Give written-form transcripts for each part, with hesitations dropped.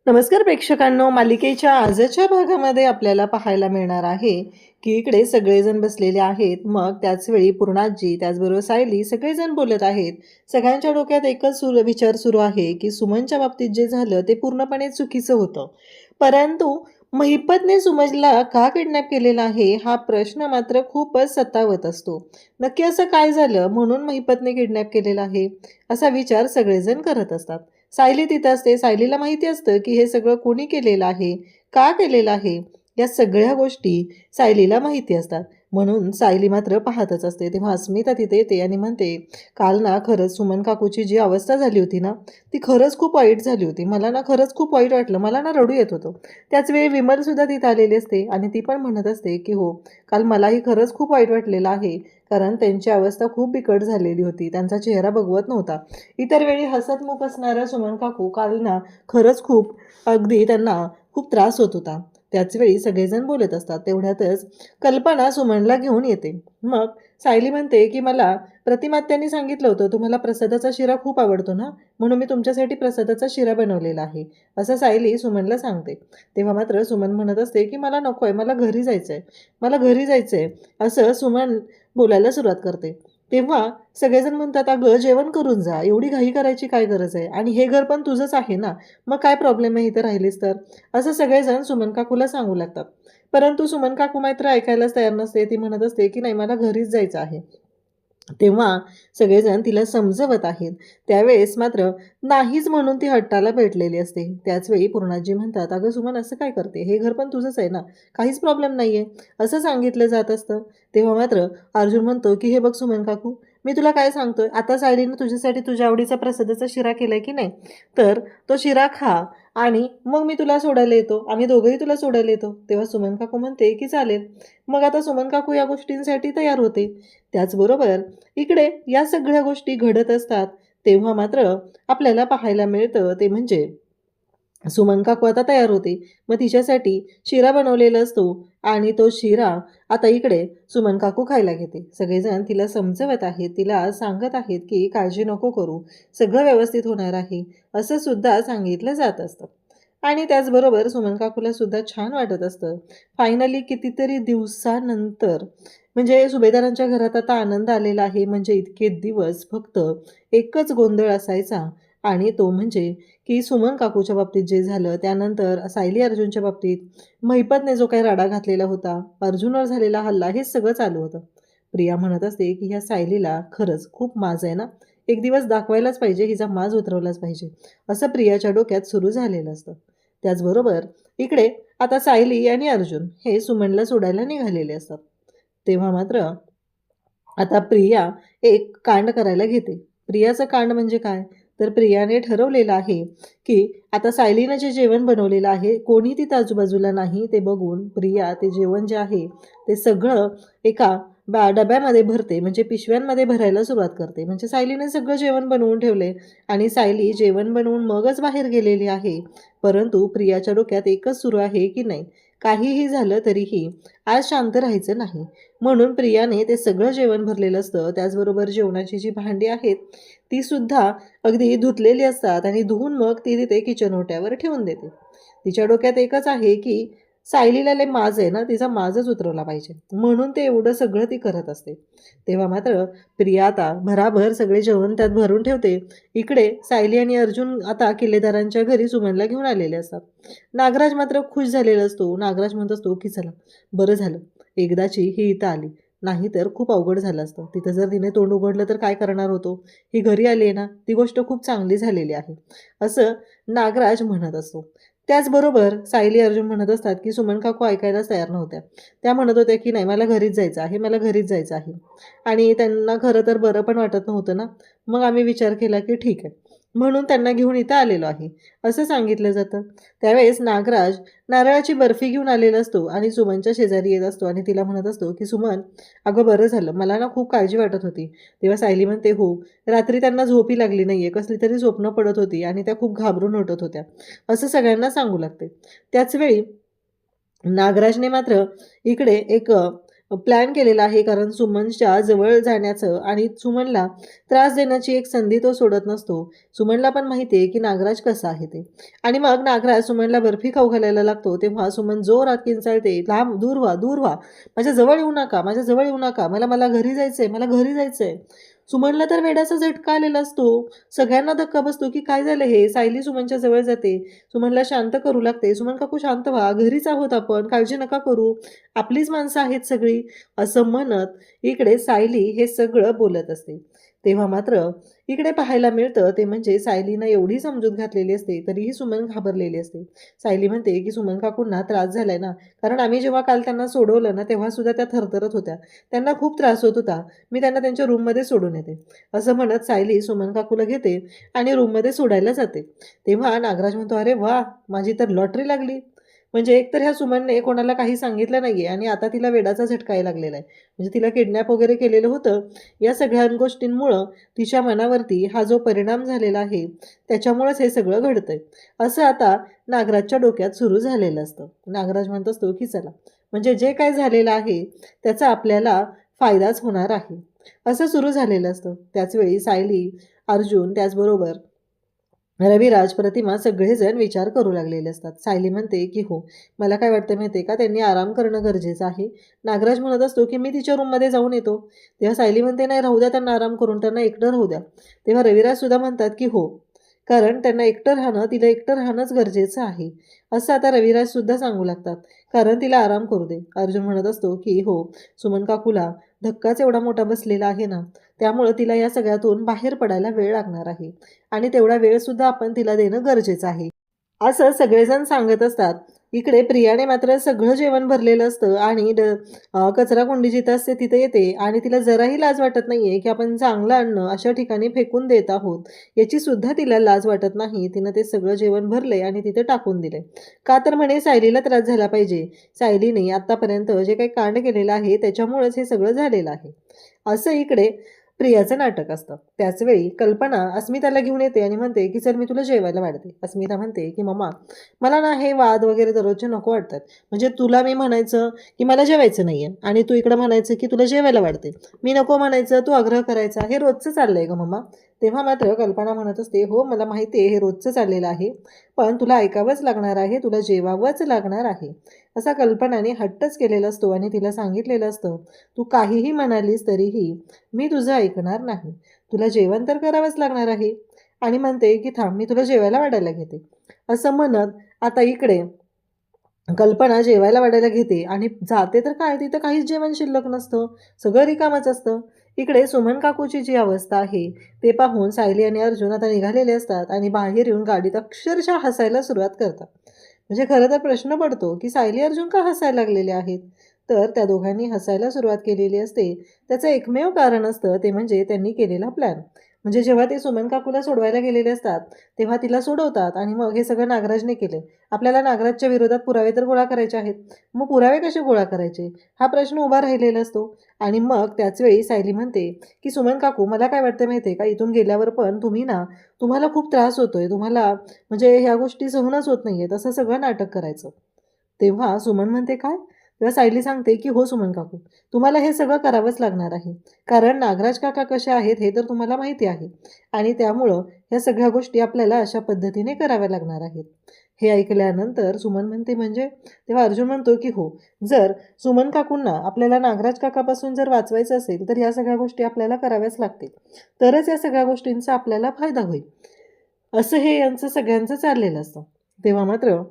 नमस्कार प्रेक्षकांनो, मालिकेच्या आजच्या भागामध्ये आपल्याला पाहायला मिळणार आहे की इकडे सगळेजण बसलेले आहेत. मग त्याचवेळी पूर्णाजी त्याचबरोबर सायली सगळेजण बोलत आहेत. सगळ्यांच्या डोक्यात एकच विचार सुरू आहे की सुमनच्या बाबतीत जे झालं ते पूर्णपणे चुकीचं होतं. परंतु महिपतने सुमनला का किडनॅप केलेला आहे हा प्रश्न मात्र खूपच सतावत असतो. नक्की असं काय झालं म्हणून महिपतने किडनॅप केलेला आहे असा विचार सगळेजण करत असतात. सायली तिथं असते. सायलीला माहिती असतं की हे सगळं कोणी केलेलं आहे, का केलेलं आहे, या सगळ्या गोष्टी सायलीला माहिती असतात. म्हणून सायली मात्र पाहतच असते. तेव्हा अस्मिता तिथे येते आणि म्हणते, काल ना खरंच सुमन काकूची जी अवस्था झाली होती ना, ती खरंच खूप वाईट झाली होती. मला ना खरंच खूप वाईट वाटलं. मला ना रडू येत होतं. त्याचवेळी विमलसुद्धा तिथं आलेली असते आणि ती पण म्हणत असते की हो, काल मलाही खरंच खूप वाईट वाटलेलं आहे. कारण त्यांची अवस्था खूप बिकट झालेली होती. त्यांचा चेहरा बघवत नव्हता. इतर वेळी हसतमुख असणाऱ्या सुमन काकू काल ना खरंच खूप अगदी त्यांना खूप त्रास होत होता. त्याचवेळी सगळेजण बोलत असतात. तेवढ्यातच कल्पना सुमनला घेऊन येते. मग सायली म्हणते की मला प्रतिमात्यांनी सांगितलं होतं तुम्हाला प्रसादाचा शिरा खूप आवडतो ना, म्हणून मी तुमच्यासाठी प्रसादाचा शिरा बनवलेला आहे असं सायली सुमनला सांगते. तेव्हा मात्र सुमन म्हणत असते की मला नको आहे, मला घरी जायचं आहे, मला घरी जायचं आहे असं सुमन बोलायला सुरुवात करते. तेव्हा सगळेजण म्हणतात, अगं जेवण करून जा, एवढी घाई करायची काय गरज आहे, आणि हे घर पण तुझंच आहे ना, मग काय प्रॉब्लेम आहे इथं राहिलीस तर, असं सगळेजण सुमन काकूला सांगू लागतात. परंतु सुमन काकू मात्र ऐकायलाच तयार नसते. ती म्हणत असते की नाही, मला घरीच जायचं आहे. तेव्हा सगळेजण तिला समजवत आहेत. त्यावेळेस मात्र नाहीच म्हणून ती हट्टाला भेटलेली असते. त्याचवेळी पूर्णाजी म्हणतात, अगं सुमन असं काय करते, हे घर पण तुझंच आहे ना, काहीच प्रॉब्लेम नाही आहे असं सांगितलं जात असतं. तेव्हा मात्र अर्जुन म्हणतो की हे बघ सुमन काकू, मी तुला काय सांगतोय, आता सायलीनं तुझ्यासाठी तुझ्या आवडीचा प्रसादाचा शिरा केलाय की नाही, तर तो शिरा खा आणि मग मी तुला सोडायला येतो, आम्ही दोघंही तुला सोडायला येतो. तेव्हा सुमन काकू म्हणते की चालेल. मग आता सुमन काकू या गोष्टींसाठी तयार होते. त्याचबरोबर इकडे या सगळ्या गोष्टी घडत असतात. तेव्हा मात्र आपल्याला पाहायला मिळतं ते म्हणजे सुमन काकू आता तयार होते. मग तिच्यासाठी शिरा बनवलेला असतो आणि तो शिरा आता इकडे सुमन काकू खायला घेते. सगळेजण तिला समजवत आहेत, तिला सांगत आहेत की काळजी नको करू, सगळं व्यवस्थित होणार आहे असं सुद्धा सांगितलं जात असतं. आणि त्याचबरोबर सुमन काकूला सुद्धा छान वाटत असतं. फायनली कितीतरी दिवसानंतर म्हणजे सुभेदारांच्या घरात आता आनंद आलेला आहे. म्हणजे इतके दिवस फक्त एकच गोंधळ असायचा आणि तो म्हणजे की सुमन काकूच्या बाबतीत जे झालं, त्यानंतर सायली अर्जुनच्या बाबतीत महिपतने जो काही राडा घातलेला होता, अर्जुनवर झालेला हल्ला, हे सगळं चालू होतं. प्रिया म्हणत असते की ह्या सायलीला खरंच खूप माज आहे ना, एक दिवस दाखवायलाच पाहिजे, हिचा माज उतरवलाच पाहिजे असं प्रियाच्या डोक्यात सुरू झालेलं असतं. त्याचबरोबर इकडे आता सायली आणि अर्जुन हे सुमनला सोडायला निघालेले असतात. तेव्हा मात्र आता प्रिया एक कांड करायला घेते. प्रियाचं कांड म्हणजे काय, तर प्रियाने ठरवलेलं आहे की आता सायलीनं जे जेवण बनवलेलं आहे, कोणी तिथं आजूबाजूला नाही ते बघून प्रिया ते जेवण जे आहे ते सगळं एका डब्यामध्ये भरते, म्हणजे पिशव्यांमध्ये भरायला सुरुवात करते. म्हणजे सायलीने सगळं जेवण बनवून ठेवले आणि सायली जेवण बनवून मगच बाहेर गेलेली आहे. परंतु प्रियाच्या डोक्यात एकच सुरू आहे की नाही, काहीही झालं तरीही आज शांत राहायचं नाही. म्हणून प्रियाने ते सगळं जेवण भरलेलं असतं. त्याचबरोबर जेवणाची जी भांडी आहेत ती सुद्धा अगदी धुतलेली असतात आणि धुवून मग ती तिथे किचन ओट्यावर ठेवून देते. तिच्या डोक्यात एकच आहे की सायलीला लय माज आहे ना, तिचा माजच उतरवला पाहिजे, म्हणून ते एवढं सगळं ती करत असते. तेव्हा मात्र प्रिया आता भराभर सगळे जेवण त्यात भरून ठेवते. इकडे सायली आणि अर्जुन आता किल्लेदारांच्या घरी सुमनला घेऊन आलेले असतात. नागराज मात्र खुश झालेला असतो. नागराज म्हणत असतो की चला, बरं झालं एकदाची ही इथं आली, नाही तर खूप अवघड झालं असतं. तिथं जर तिने तोंड उघडलं तर काय करणार होतो, ही घरी आली आहे ना, ती गोष्ट खूप चांगली झालेली आहे असं नागराज म्हणत असतो. त्याचबरोबर सायली अर्जुन म्हणत असतात की सुमन काकू ऐकायलाच तयार नव्हत्या. त्या म्हणत होत्या की नाही, मला घरीच जायचं आहे, मला घरीच जायचं आहे, आणि त्यांना खरं तर बरं पण वाटत नव्हतं ना. मग आम्ही विचार केला की ठीक आहे, म्हणून त्यांना घेऊन इथं आलेलो आहे असं सांगितलं जातं. त्यावेळेस नागराज नारळाची बर्फी घेऊन आलेला असतो आणि सुमनच्या शेजारी येत असतो आणि तिला म्हणत असतो की सुमन, अगं बरं झालं, मला ना खूप काळजी वाटत होती. तेव्हा सायली म्हणते, हो, रात्री त्यांना झोपी लागली नाहीये, कसली तरी स्वप्न पडत होती आणि त्या खूप घाबरून उठत होत्या असं सगळ्यांना सांगू लागते. त्याचवेळी नागराजने मात्र इकडे एक प्लॅन केलेला आहे, कारण सुमनच्या जवळ जाण्याचं आणि सुमनला त्रास देण्याची एक संधी तो सोडत नसतो. सुमनला पण माहिती आहे की नागराज कसा आहे ते. आणि मग नागराज सुमनला बर्फी खाऊ घालायला लागतो, तेव्हा सुमन जोरात किंचाळते, "लांब, दूर व्हा, दूर व्हा. माझ्या जवळ येऊ नका, माझ्या जवळ येऊ नका. मला मला घरी जायचंय, मला घरी जायचंय." सुमनला तर वेड्याचा झटका आलेला असतो. सगळ्यांना धक्का बसतो की काय झालं हे? सायली सुमनच्या जवळ जाते. सुमनला शांत करू लागते. "सुमन काकू शांत व्हा. घरीच आहोत आपण. काळजी नका करू. आपलीच माणसं आहेत सगळी." असं म्हणत इकडे सायली हे सगळं बोलत असते. तेव्हा मात्र इकडे पाहायला मिळतं ते म्हणजे सायलीनं एवढी समजूत घातलेली असते, तरीही सुमन घाबरलेली असते. सायली म्हणते की सुमन काकूंना त्रास झालाय ना, कारण आम्ही जेव्हा काल त्यांना सोडवलं ना, तेव्हा सुद्धा त्या थरथरत होत्या. त्यांना खूप त्रास होत होता. मी त्यांना त्यांच्या रूममध्ये सोडून येते. असं म्हणत सायली सुमन काकूला घेते आणि रूममध्ये सोडायला जाते. तेव्हा नागराज म्हणतो, "अरे वाह! माझी तर लॉटरी लागली." म्हणजे एकतर ह्या सुमनने कोणाला काही सांगितलं नाहीये आणि आता तिला वेडाचा झटका यायला लागलेला आहे. म्हणजे तिला किडनॅप वगैरे केलेलं होतं. या सगळ्या गोष्टींमुळं तिच्या मनावरती हा जो परिणाम झालेला आहे, त्याच्यामुळेच हे सगळं घडतंय. असं आता नागराजच्या डोक्यात सुरू झालेलं असतं. नागराज म्हणत असतो की चला, म्हणजे जे काही झालेलं आहे त्याचा आपल्याला फायदाच होणार आहे. असं सुरू झालेलं असतं. त्याचवेळी सायली, अर्जुन, त्याचबरोबर रविराज, प्रतिमा सगळेजण विचार करू लागलेले असतात. सायली म्हणते की हो, मला काय वाटतं माहिती आहे का, त्यांनी आराम करणं गरजेचं आहे. नागराज म्हणत असतो की मी तिच्या रूममध्ये जाऊन येतो. तेव्हा सायली म्हणते नाही, राहू द्या त्यांना आराम करून, त्यांना एकटं राहू द्या. तेव्हा रविराज सुद्धा म्हणतात की हो, कारण त्यांना एकटं राहणं, तिला एकटं राहणंच गरजेचं आहे. असं आता रविराज सुद्धा सांगू लागतात, कारण तिला आराम करू दे. अर्जुन म्हणत असतो की हो, सुमन काकूला धक्काच एवढा मोठा बसलेला आहे ना, त्यामुळं तिला या सगळ्यातून बाहेर पडायला वेळ लागणार आहे आणि तेवढा वेळसुद्धा आपण तिला देणं गरजेचं आहे. असं सगळेजण सांगत असतात. इकडे प्रियाने मात्र सगळं जेवण भरलेलं असतं आणि कचराकुंडी जिथं असते तिथे येते आणि तिला जराही लाज वाटत नाहीये की आपण चांगलं अन्न अशा ठिकाणी फेकून देत आहोत. याची सुद्धा तिला लाज वाटत नाही. तिनं ते सगळं जेवण भरलंय आणि तिथे टाकून दिलंय. का तर म्हणे सायलीला त्रास झाला पाहिजे. सायलीने आतापर्यंत जे काही कांड केलेलं आहे त्याच्यामुळेच हे सगळं झालेलं आहे. असं इकडे प्रियाचं नाटक असतं. त्याचवेळी कल्पना अस्मिताला घेऊन येते आणि म्हणते की चल मी तुला जेवायला वाढते. अस्मिता म्हणते की मम्मा, मला ना हे वाद वगैरे दररोजचे नको वाटतात. म्हणजे तुला मी म्हणायचं की मला जेवायचं नाहीये आणि तू इकडं म्हणायचं की तुला जेवायला वाढते. मी नको म्हणायचं, तू आग्रह करायचा, हे रोजचं चाललंय ग मम्मा. तेव्हा मात्र कल्पना म्हणत असते, हो मला माहिती आहे हे रोजचं चाललेलं आहे, पण तुला ऐकावंच लागणार आहे, तुला जेवावंच लागणार आहे. असा कल्पनाने हट्टच केलेला असतो आणि तिला सांगितलेलं असतं, तू काहीही म्हणालीस तरीही मी तुझं ऐकणार नाही. तुला जेवण तर करावंच लागणार आहे. आणि म्हणते की थांब, मी तुला जेवायला वाढायला घेते. असं म्हणत आता इकडे कल्पना जेवायला वाढायला घेते आणि जाते तर काय, तिथं काहीच जेवण शिल्लक नसतं. सगळं रिकामच असतं. इकडे सुमन काकूची जी अवस्था आहे ते पाहून सायली आणि अर्जुन आता निघालेले असतात आणि बाहेर येऊन गाडीत अक्षरशः हसायला सुरुवात करतात. म्हणजे खरं तर प्रश्न पडतो की सायली अर्जुन का हसायला लागलेले आहेत. तर त्या दोघांनी हसायला सुरुवात केलेली असते. त्याचं एकमेव कारण असतं ते म्हणजे त्यांनी केलेला प्लॅन. म्हणजे जेव्हा ते सुमन काकूला सोडवायला गेलेले असतात तेव्हा तिला सोडवतात आणि मग हे सगळं नागराजने केले. आपल्याला नागराजच्या विरोधात पुरावे तर गोळा करायचे आहेत. मग पुरावे कसे गोळा करायचे हा प्रश्न उभा राहिलेला असतो. आणि मग त्याचवेळी सायली म्हणते की सुमन काकू, मला काय वाटतं माहिती आहे का, इथून गेल्यावर पण तुम्हाला खूप त्रास होतोय, तुम्हाला म्हणजे ह्या गोष्टी सहनच होत नाहीये, तसं सगळं नाटक करायचं. तेव्हा सुमन म्हणते काय? तेव्हा सायली सांगते की हो सुमन काकू, तुम्हाला हे सगळं करावंच लागणार आहे. कारण नागराज काका कसे आहेत हे तर तुम्हाला माहिती आहे आणि त्यामुळं ह्या सगळ्या गोष्टी आपल्याला अशा पद्धतीने कराव्या लागणार आहेत. हे ऐकल्यानंतर सुमन म्हणते म्हणजे? तेव्हा अर्जुन म्हणतो की हो, जर सुमन काकूंना आपल्याला नागराज काकापासून जर वाचवायचं असेल तर या सगळ्या गोष्टी आपल्याला कराव्याच लागतील. तरच या सगळ्या गोष्टींचा आपल्याला फायदा होईल. असं हे यांचं सगळ्यांचं चाललेलं असतं. तेव्हा मात्र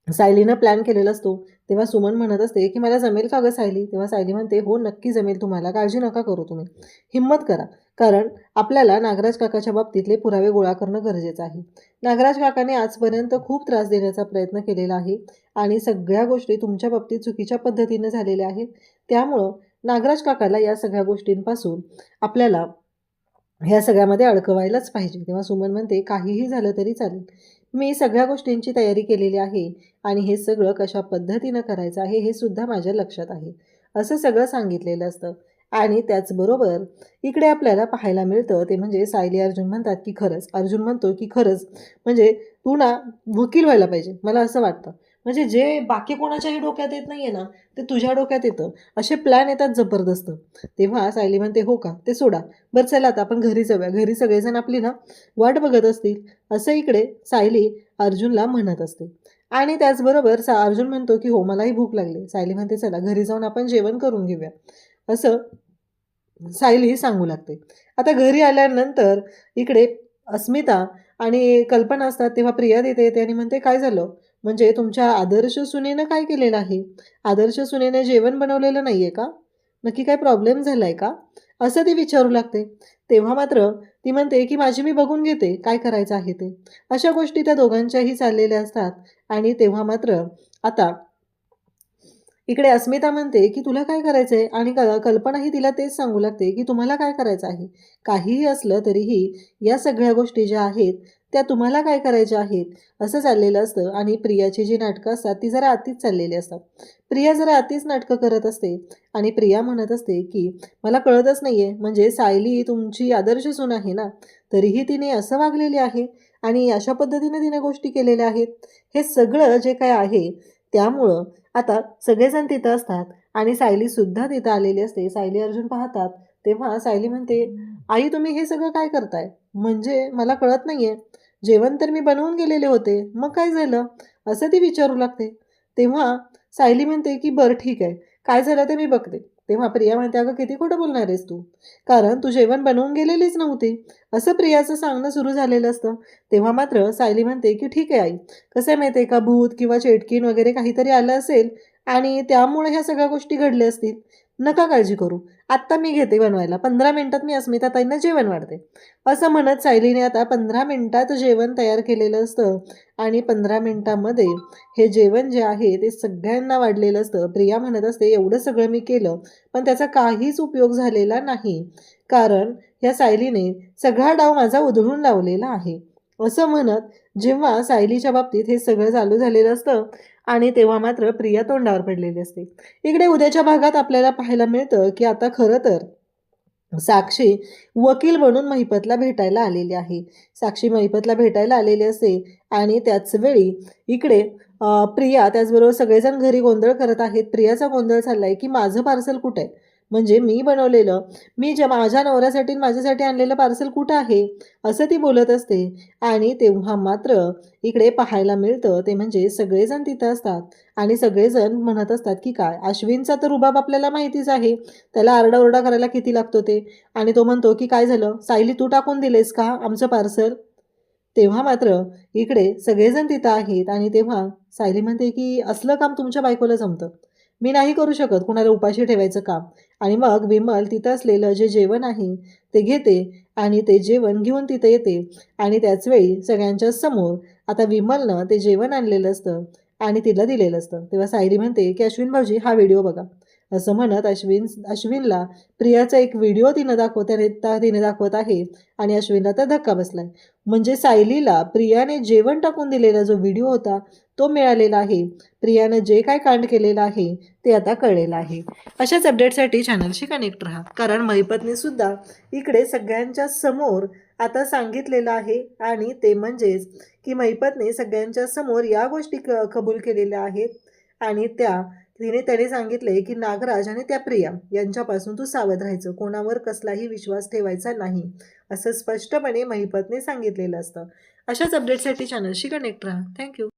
सायलीनं प्लॅन केलेला असतो. तेव्हा सुमन म्हणत असते की मला जमेल का गं सायली? तेव्हा सायली म्हणते हो नक्की जमेल तुम्हाला, काळजी नका करू तुम्ही. हिम्मत करा. कारण आपल्याला नागराज काकाच्या बाबतीतले पुरावे गोळा करणं गरजेचं आहे. नागराज काकाने आजपर्यंत खूप त्रास देण्याचा प्रयत्न केलेला आहे आणि सगळ्या गोष्टी तुमच्या बाबतीत चुकीच्या पद्धतीने झालेल्या आहेत. त्यामुळं नागराज काकाला या सगळ्या गोष्टींपासून आपल्याला ह्या सगळ्यामध्ये अडकवायलाच पाहिजे. तेव्हा सुमन म्हणते काहीही झालं तरी चालेल. मी सगळ्या गोष्टींची तयारी केलेली आहे आणि हे सगळं कशा पद्धतीनं करायचं आहे हे सुद्धा माझ्या लक्षात आहे. असं सगळं सांगितलेलं असतं. आणि त्याचबरोबर इकडे आपल्याला पाहायला मिळतं ते म्हणजे सायली अर्जुन म्हणतात की खरंच, अर्जुन म्हणतो की खरंच म्हणजे तू ना वकील व्हायला पाहिजे, मला असं वाटतं. म्हणजे जे बाकी कोणाच्याही डोक्यात येत नाहीये ना, ते तुझ्या डोक्यात येतं. असे प्लॅन येतात जबरदस्त. तेव्हा सायली म्हणते, "हो का? ते सोडा. बरं चला आता आपण घरी जाऊया. घरी सगळेजण आपली ना वाट बघत असतील." असं इकडे सायली अर्जुनला म्हणत असते. आणि त्याचबरोबर अर्जुन म्हणतो, की "हो, मलाही भूक लागली." सायली म्हणते, "चला घरी जाऊन आपण जेवण करून घेऊया." असं सायली सांगू लागते. आता घरी आल्यानंतर इकडे अस्मिता आणि कल्पना असतात, तेव्हा प्रिया तिथे येते आणि म्हणते, "काय झालं? म्हणजे तुमच्या आदर्श सुनेनं काय केलेलं आहे? आदर्श सुनेने जेवण बनवलेलं नाहीये का? नक्की काय प्रॉब्लेम झालाय का?" असं ती विचारू लागते. तेव्हा मात्र ती म्हणते, की "माझी मी बघून घेते, काय करायचं आहे ते." अशा गोष्टी त्या दोघांच्याही चाललेल्या असतात आणि तेव्हा मात्र आता इकडे अस्मिता म्हणते, की "तुला काय करायचंय?" आणि कल्पनाही तिला तेच सांगू लागते, की "तुम्हाला काय करायचं आहे? काहीही असलं तरीही या सगळ्या गोष्टी ज्या आहेत, त्या तुम्हाला काय करायच्या आहेत?" असं चाललेलं असतं आणि प्रियाची जी नाटकं असतात, ती जरा अतिच चाललेली असतात. प्रिया जरा अतिच नाटकं करत असते आणि प्रिया म्हणत असते, की "मला कळतच नाहीये, म्हणजे सायली तुमची आदर्श सून आहे ना, तरीही तिने असं वागलेली आहे आणि अशा पद्धतीने तिने गोष्टी केलेल्या आहेत. हे सगळं जे काही आहे, त्यामुळं आता सगळेजण तिथं असतात आणि सायलीसुद्धा तिथं आलेली असते. सायली अर्जुन पाहतात. तेव्हा सायली म्हणते, "आई तुम्ही हे सगळं काय करताय? म्हणजे मला कळत नाहीये. जेवण तर मी बनवून गेलेले होते. मग काय झालं?" असं ती विचारू लागते. तेव्हा सायली म्हणते, की "बरं ठीक आहे. काय झालं ते मी बघते." तेव्हा प्रिया म्हणते, "अगं किती खोटं बोलणार आहेस तू? कारण तू जेवण बनवून गेलेलीच नव्हती." असं प्रियाचं सांगणं सुरू झालेलं असतं. तेव्हा मात्र सायली म्हणते, की "ठीक आहे आई. कसं आहे माहिती आहे का, भूत किंवा चेटकीण वगैरे काहीतरी आलं असेल आणि त्यामुळे ह्या सगळ्या गोष्टी घडल्या असतील. नका काळजी करू. आत्ता मी घेते बनवायला. 15 मिनिटात मी अस्मिताताईंना जेवण वाढते." असं म्हणत सायलीने आता 15 मिनिटात जेवण तयार केलेलं असतं आणि 15 मिनिटामध्ये हे जेवण जे आहे ते सगळ्यांना वाढलेलं असतं. प्रिया म्हणत असते, "एवढं सगळं मी केलं, पण त्याचा काहीच उपयोग झालेला नाही. कारण ह्या सायलीने सगळा डाव माझा उधळून लावलेला आहे." असं म्हणत जेव्हा सायलीच्या बाबतीत हे सगळं चालू झालेलं असतं आणि तेव्हा मात्र प्रिया तोंडावर पडलेली असते. इकडे उद्याच्या भागात आपल्याला पाहायला मिळतं, की आता खरं तर साक्षी वकील बनून महिपतला भेटायला आलेली आहे. साक्षी महिपतला भेटायला आलेली असते आणि त्याच वेळी इकडे प्रिया त्याचबरोबर सगळेजण घरी गोंधळ करत आहेत. प्रियाचा गोंधळ चाललाय, की माझं पार्सल कुठे आहे? म्हणजे मी बनवलेलं, मी जे माझ्या नवऱ्यासाठी आणि माझ्यासाठी आणलेलं पार्सल कुठं आहे? असं ती बोलत असते आणि तेव्हा मात्र इकडे पाहायला मिळतं ते म्हणजे सगळेजण तिथं असतात आणि सगळेजण म्हणत असतात, की काय अश्विनचा तर रुबाब आपल्याला माहितीच आहे. त्याला आरडाओरडा करायला किती लागतो ते आणि तो म्हणतो, की "काय झालं? सायली तू टाकून दिलेस का आमचं पार्सल?" तेव्हा मात्र इकडे सगळेजण तिथं आहेत आणि तेव्हा सायली म्हणते, की "असलं काम तुमच्या बायकोला जमतं. मी नाही करू शकत कुणाला उपाशी ठेवायचं काम." आणि मग विमल तिथं असलेलं जे जेवण आहे ते घेते आणि ते जेवण घेऊन तिथं येते आणि त्याचवेळी सगळ्यांच्या समोर आता विमलनं ते जेवण आणलेलं असतं आणि तिला दिलेलं असतं. तेव्हा सायली म्हणते, की "अश्विन भाऊजी हा व्हिडिओ बघा." असं म्हणत अश्विनला प्रियाचा एक व्हिडिओ तिने दाखवत आहे आणि अश्विनला तर धक्का बसलाय. म्हणजे सायलीला प्रियाने जेवण टाकून दिलेला जो व्हिडिओ होता तो मिळालेला आहे. प्रियानं जे काय कांड केलेलं आहे ते आता कळलेलं आहे. अशाच अपडेटसाठी चॅनलशी कनेक्ट राहा. कारण महिपतने सुद्धा इकडे सगळ्यांच्या समोर आता सांगितलेलं आहे आणि ते म्हणजेच की महिपतने सगळ्यांच्या समोर या गोष्टी कबूल केलेल्या आहेत आणि त्याने सांगितले की नागराज आणि त्या प्रिया यांच्यापासून तू सावध राहायचं. कोणावर कसलाही विश्वास ठेवायचा नाही. असं स्पष्टपणे महिपतने सांगितलेलं असतं. अशाच अपडेटसाठी चॅनलशी कनेक्ट राहा. थँक्यू.